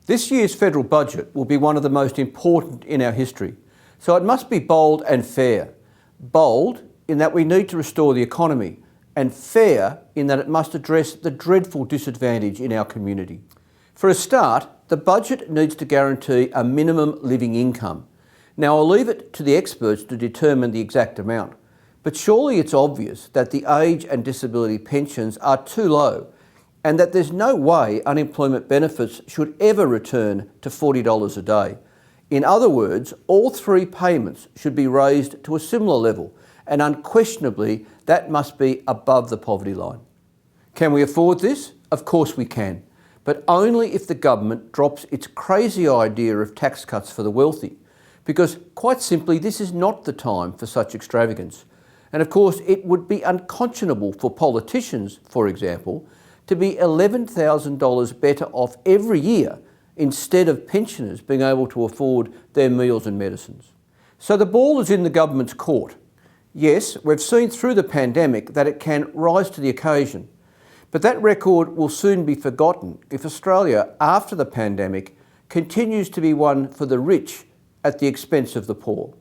This year's federal budget will be one of the most important in our history, so it must be bold and fair. Bold in that we need to restore the economy, and fair in that it must address the dreadful disadvantage in our community. For a start, the budget needs to guarantee a minimum living income. Now, I'll leave it to the experts to determine the exact amount, but surely it's obvious that the age and disability pensions are too low and that there's no way unemployment benefits should ever return to $40 a day. In other words, all three payments should be raised to a similar level, and unquestionably, that must be above the poverty line. Can we afford this? Of course we can, but only if the government drops its crazy idea of tax cuts for the wealthy, because quite simply, this is not the time for such extravagance. And of course, it would be unconscionable for politicians, for example, to be $11,000 better off every year instead of pensioners being able to afford their meals and medicines. So the ball is in the government's court. Yes, we've seen through the pandemic that it can rise to the occasion, but that record will soon be forgotten if Australia, after the pandemic, continues to be one for the rich at the expense of the poor.